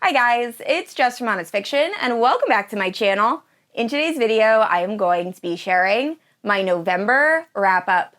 Hi guys, it's Jess from Honest Fiction, and welcome back to my channel. In today's video, I am going to be sharing my November wrap-up.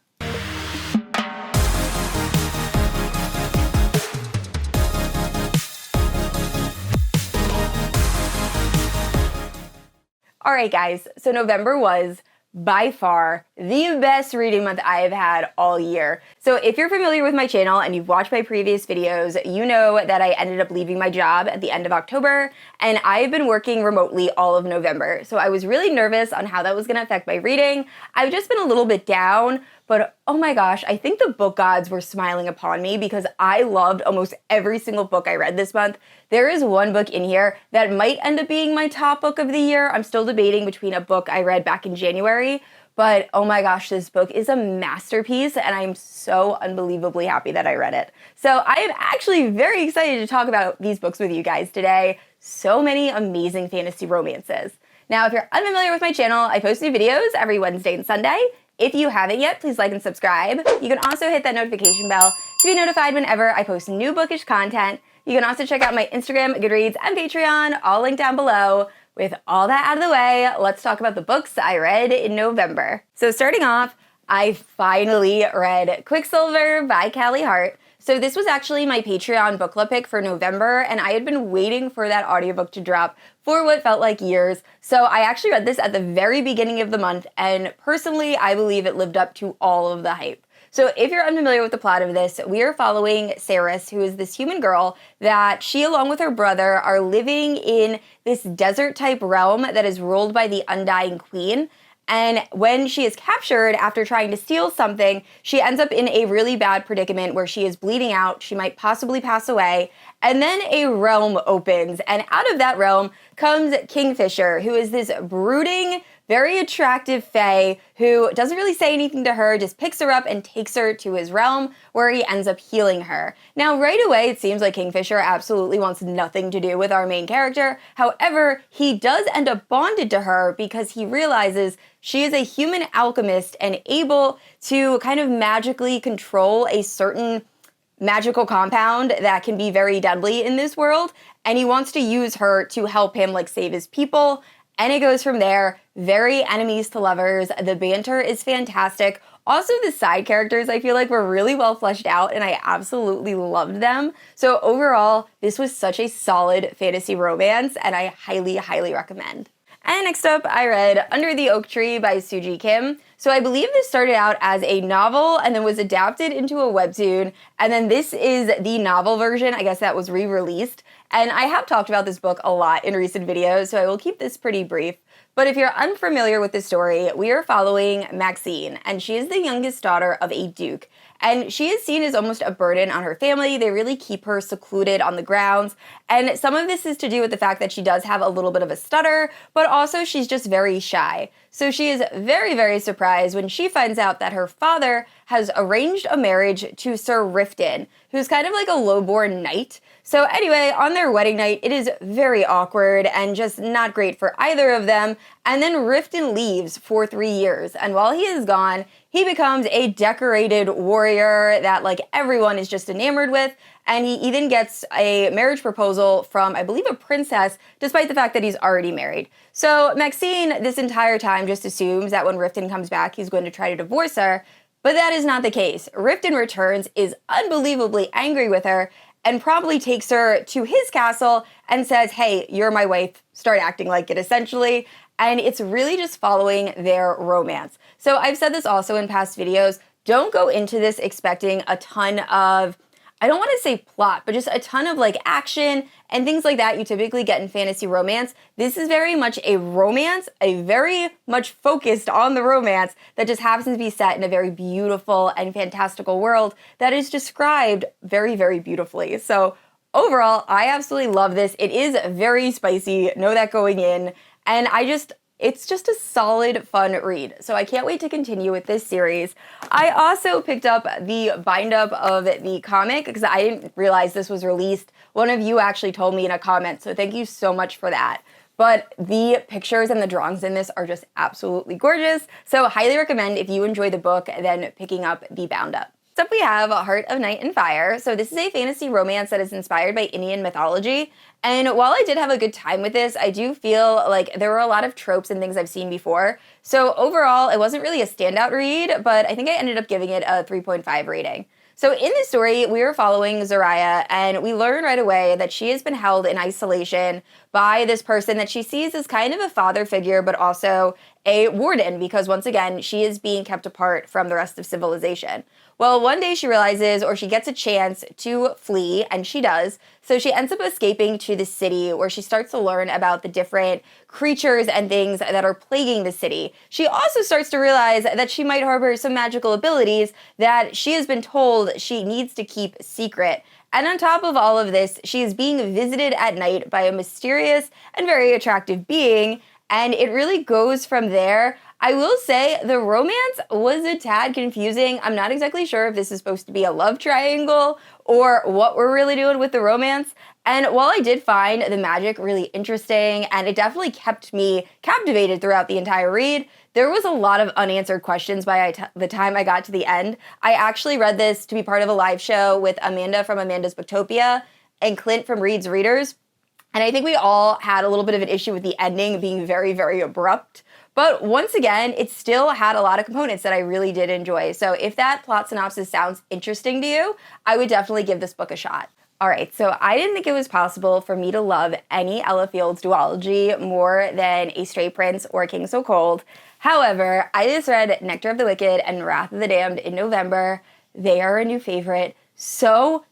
Alright guys, so November was by far the best reading month I have had all year. So if you're familiar with my channel and you've watched my previous videos, you know that I ended up leaving my job at the end of October, and I've been working remotely all of November. So I was really nervous on how that was going to affect my reading. I've just been a little bit down, but oh my gosh, I think the book gods were smiling upon me because I loved almost every single book I read this month. There is one book in here that might end up being my top book of the year. I'm still debating between a book I read back in January, but oh my gosh, this book is a masterpiece and I'm so unbelievably happy that I read it. So I am actually very excited to talk about these books with you guys today. So many amazing fantasy romances. Now, if you're unfamiliar with my channel, I post new videos every Wednesday and Sunday. If you haven't yet, please like and subscribe. You can also hit that notification bell to be notified whenever I post new bookish content. You can also check out my Instagram, Goodreads, and Patreon, all linked down below. With all that out of the way, let's talk about the books I read in November. So starting off, I finally read Quicksilver by Callie Hart. So this was actually my Patreon book club pick for November, and I had been waiting for that audiobook to drop for what felt like years. So I actually read this at the very beginning of the month, and personally, I believe it lived up to all of the hype. So if you're unfamiliar with the plot of this, we are following Saris, who is this human girl that she, along with her brother, are living in this desert-type realm that is ruled by the Undying Queen. And when she is captured after trying to steal something, she ends up in a really bad predicament where she is bleeding out, she might possibly pass away, and then a realm opens, and out of that realm comes Kingfisher, who is this brooding, very attractive fae who doesn't really say anything to her, just picks her up and takes her to his realm where he ends up healing her. Now, right away, it seems like Kingfisher absolutely wants nothing to do with our main character. However, he does end up bonded to her because he realizes she is a human alchemist and able to kind of magically control a certain magical compound that can be very deadly in this world, and he wants to use her to help him save his people. And it goes from there, very enemies to lovers. The banter is fantastic. Also, the side characters, I feel like, were really well fleshed out, and I absolutely loved them. So overall, this was such a solid fantasy romance, and I highly, highly recommend. And next up, I read Under the Oak Tree by Suji Kim. So I believe this started out as a novel and then was adapted into a webtoon, and then this is the novel version, I guess, that was re-released. And I have talked about this book a lot in recent videos, so I will keep this pretty brief. But if you're unfamiliar with the story, we are following Maxine, and she is the youngest daughter of a duke. And she is seen as almost a burden on her family. They really keep her secluded on the grounds. And some of this is to do with the fact that she does have a little bit of a stutter, but also she's just very shy. So she is very, very surprised when she finds out that her father has arranged a marriage to Sir Riftborne, who's kind of like a lowborn knight. So anyway, on their wedding night, it is very awkward and just not great for either of them. And then Riftborne leaves for 3 years. And while he is gone, he becomes a decorated warrior that everyone is just enamored with. And he even gets a marriage proposal from, I believe, a princess, despite the fact that he's already married. So Maxine, this entire time, just assumes that when Riftborne comes back, he's going to try to divorce her. But that is not the case. Riftborne returns, is unbelievably angry with her, and probably takes her to his castle and says, hey, you're my wife, start acting like it, essentially. And it's really just following their romance. So I've said this also in past videos, don't go into this expecting a ton of, I don't want to say plot, but just a ton of action and things like that you typically get in fantasy romance. This is very much a romance, a very much focused on the romance that just happens to be set in a very beautiful and fantastical world that is described very, very beautifully. So overall, I absolutely love this. It is very spicy, know that going in, and it's just a solid, fun read. So I can't wait to continue with this series. I also picked up the bind-up of the comic because I didn't realize this was released. One of you actually told me in a comment, so thank you so much for that. But the pictures and the drawings in this are just absolutely gorgeous. So highly recommend if you enjoy the book, then picking up the bound-up. Next up we have Heart of Night and Fire. So this is a fantasy romance that is inspired by Indian mythology. And while I did have a good time with this, I do feel like there were a lot of tropes and things I've seen before. So overall, it wasn't really a standout read, but I think I ended up giving it a 3.5 rating. So in this story, we are following Zoraya, and we learn right away that she has been held in isolation by this person that she sees as kind of a father figure, but also a warden, because once again, she is being kept apart from the rest of civilization. Well, one day she realizes, or she gets a chance to flee, and she does. So she ends up escaping to the city where she starts to learn about the different creatures and things that are plaguing the city. She also starts to realize that she might harbor some magical abilities that she has been told she needs to keep secret. And on top of all of this, she is being visited at night by a mysterious and very attractive being, and it really goes from there. I will say the romance was a tad confusing. I'm not exactly sure if this is supposed to be a love triangle or what we're really doing with the romance. And while I did find the magic really interesting and it definitely kept me captivated throughout the entire read, there was a lot of unanswered questions by the time I got to the end. I actually read this to be part of a live show with Amanda from Amanda's Booktopia and Clint from Reed's Readers. And I think we all had a little bit of an issue with the ending being very, very abrupt. But once again, it still had a lot of components that I really did enjoy. So if that plot synopsis sounds interesting to you, I would definitely give this book a shot. All right, so I didn't think it was possible for me to love any Ella Field's duology more than A Stray Prince or King So Cold. However, I just read Nectar of the Wicked and Wrath of the Damned in November. They are a new favorite. So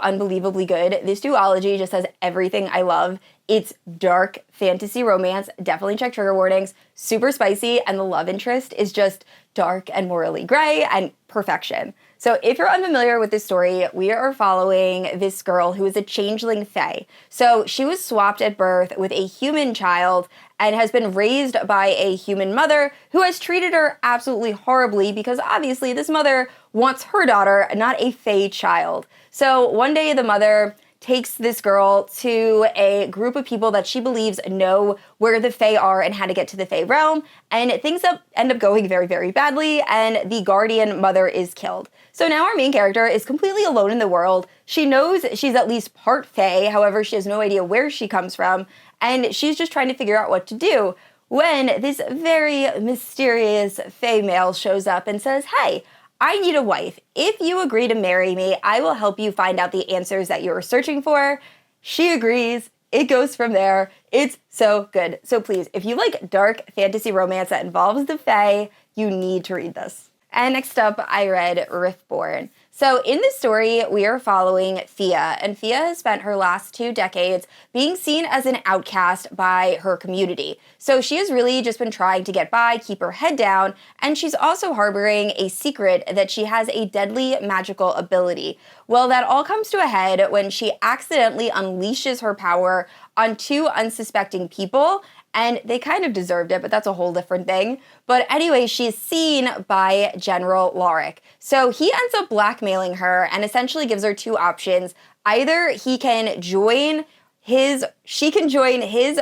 unbelievably good. This duology just has everything I love. It's dark fantasy romance, definitely check trigger warnings, super spicy, and the love interest is just dark and morally gray and perfection. So if you're unfamiliar with this story, we are following this girl who is a changeling fae. So she was swapped at birth with a human child and has been raised by a human mother who has treated her absolutely horribly because obviously this mother wants her daughter, not a fae child. So one day the mother takes this girl to a group of people that she believes know where the Fae are and how to get to the Fae realm, and things end up going very, very badly, and the guardian mother is killed. So now our main character is completely alone in the world. She knows she's at least part Fae, however, she has no idea where she comes from, and she's just trying to figure out what to do when this very mysterious Fae male shows up and says, "Hey, I need a wife. If you agree to marry me, I will help you find out the answers that you are searching for." She agrees. It goes from there. It's so good. So please, if you like dark fantasy romance that involves the Fae, you need to read this. And next up, I read Riftborne. So in this story, we are following Thea, and Thea has spent her last 2 decades being seen as an outcast by her community. So she has really just been trying to get by, keep her head down, and she's also harboring a secret that she has a deadly magical ability. Well, that all comes to a head when she accidentally unleashes her power on 2 unsuspecting people, and they kind of deserved it, but that's a whole different thing. But anyway, she's seen by General Lorik. So he ends up blackmailing her and essentially gives her 2 options. Either she can join his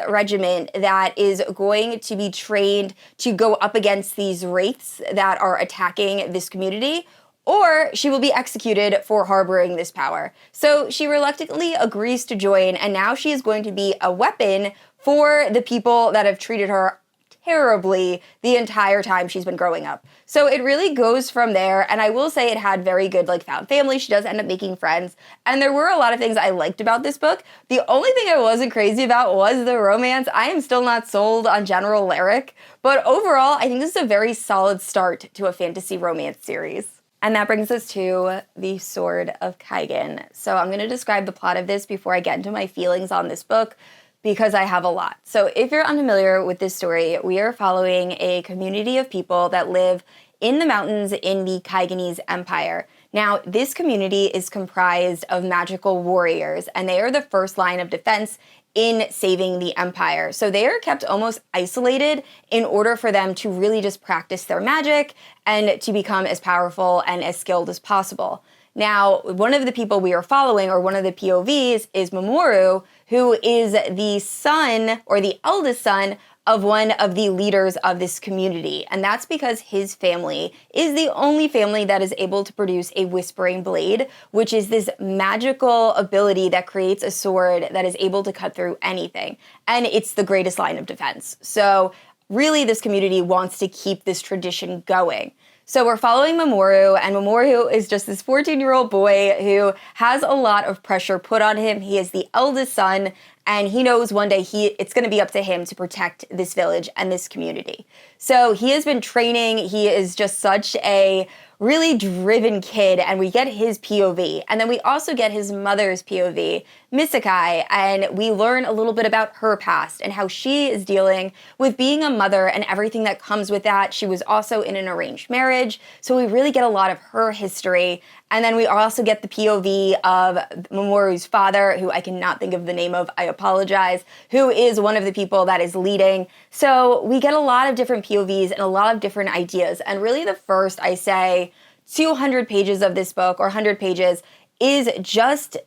regiment that is going to be trained to go up against these wraiths that are attacking this community, or she will be executed for harboring this power. So she reluctantly agrees to join, and now she is going to be a weapon for the people that have treated her terribly the entire time she's been growing up. So it really goes from there, and I will say it had very good found family. She does end up making friends, and there were a lot of things I liked about this book. The only thing I wasn't crazy about was the romance. I am still not sold on General Lorik, but overall I think this is a very solid start to a fantasy romance series. And that brings us to The Sword of Kaigen. So I'm going to describe the plot of this before I get into my feelings on this book, because I have a lot. So if you're unfamiliar with this story, we are following a community of people that live in the mountains in the Kaigenese Empire. Now, this community is comprised of magical warriors, and they are the first line of defense in saving the empire. So they are kept almost isolated in order for them to really just practice their magic and to become as powerful and as skilled as possible. Now, one of the people we are following, or one of the POVs, is Mamoru, who is the son, or the eldest son, of one of the leaders of this community. And that's because his family is the only family that is able to produce a whispering blade, which is this magical ability that creates a sword that is able to cut through anything. And it's the greatest line of defense. So really, this community wants to keep this tradition going. So we're following Mamoru, and Mamoru is just this 14-year-old boy who has a lot of pressure put on him. He is the eldest son, and he knows one day it's going to be up to him to protect this village and this community. So he has been training. He is just such a really driven kid, and we get his POV. And then we also get his mother's POV, Misakai, and we learn a little bit about her past and how she is dealing with being a mother and everything that comes with that. She was also in an arranged marriage, so we really get a lot of her history. And then we also get the POV of Mamoru's father, who I cannot think of the name of, I apologize, who is one of the people that is leading. So we get a lot of different POVs and a lot of different ideas. And really the first, I say, 200 pages of this book, or 100 pages, is just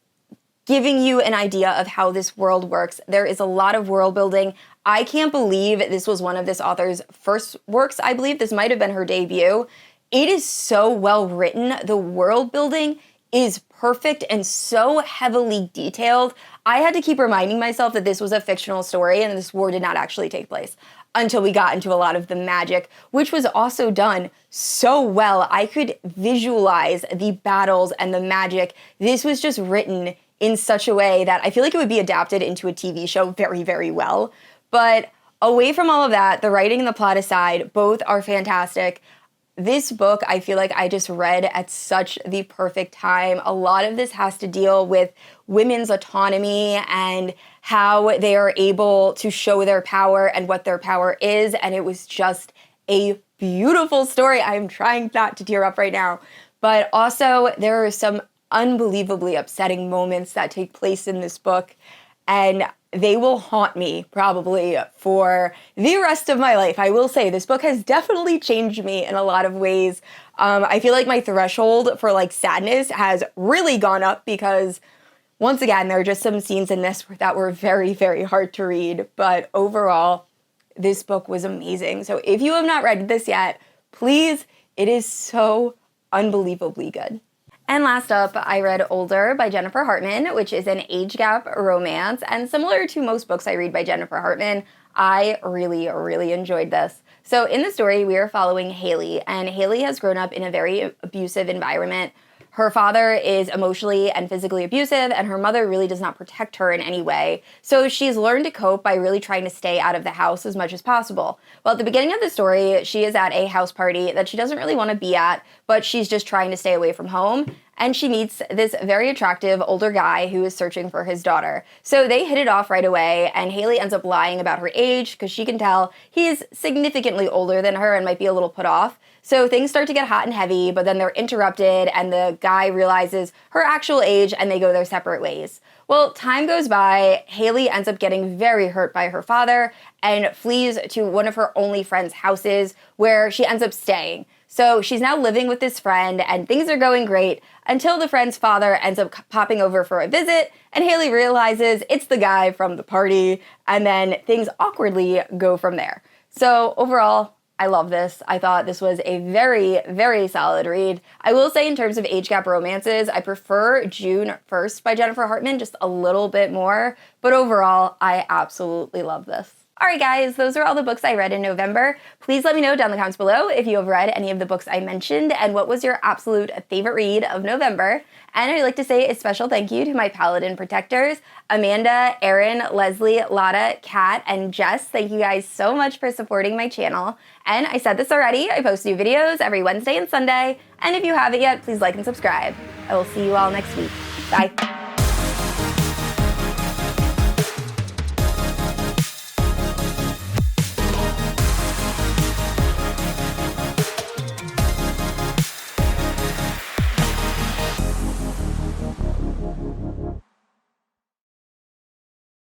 giving you an idea of how this world works. There is a lot of world building. I can't believe this was one of this author's first works. I believe this might have been her debut. It is so well written. The world building is perfect and so heavily detailed. I had to keep reminding myself that this was a fictional story and this war did not actually take place until we got into a lot of the magic, which was also done so well. I could visualize the battles and the magic. This was just written in such a way that I feel like it would be adapted into a TV show very, very well. But away from all of that, the writing and the plot aside, both are fantastic. This book, I feel like I just read at such the perfect time. A lot of this has to deal with women's autonomy and how they are able to show their power and what their power is. And it was just a beautiful story. I'm trying not to tear up right now. But also, there are some unbelievably upsetting moments that take place in this book. And they will haunt me probably for the rest of my life. I will say this book has definitely changed me in a lot of ways. I feel like my threshold for like sadness has really gone up because once again, there are just some scenes in this that were very, very hard to read. But overall, this book was amazing. So if you have not read this yet, please, it is so unbelievably good. And last up, I read Older by Jennifer Hartmann, which is an age gap romance. And similar to most books I read by Jennifer Hartmann, I really, really enjoyed this. So in the story, we are following Haley, and Haley has grown up in a very abusive environment. Her father is emotionally and physically abusive, and her mother really does not protect her in any way. So she's learned to cope by really trying to stay out of the house as much as possible. Well, at the beginning of the story, she is at a house party that she doesn't really want to be at, but she's just trying to stay away from home. And she meets this very attractive older guy who is searching for his daughter. So they hit it off right away, and Haley ends up lying about her age because she can tell he is significantly older than her and might be a little put off. So things start to get hot and heavy, but then they're interrupted and the guy realizes her actual age and they go their separate ways. Well, time goes by, Haley ends up getting very hurt by her father and flees to one of her only friend's houses where she ends up staying. So she's now living with this friend and things are going great until the friend's father ends up popping over for a visit and Haley realizes it's the guy from the party and then things awkwardly go from there. So overall, I love this. I thought this was a very, very solid read. I will say in terms of age gap romances, I prefer June 1st by Jennifer Hartmann just a little bit more, but overall, I absolutely love this. All right, guys, those are all the books I read in November. Please let me know down in the comments below if you have read any of the books I mentioned and what was your absolute favorite read of November. And I'd like to say a special thank you to my Paladin protectors, Amanda, Erin, Leslie, Lotta, Kat, and Jess. Thank you guys so much for supporting my channel. And I said this already, I post new videos every Wednesday and Sunday. And if you haven't yet, please like and subscribe. I will see you all next week. Bye.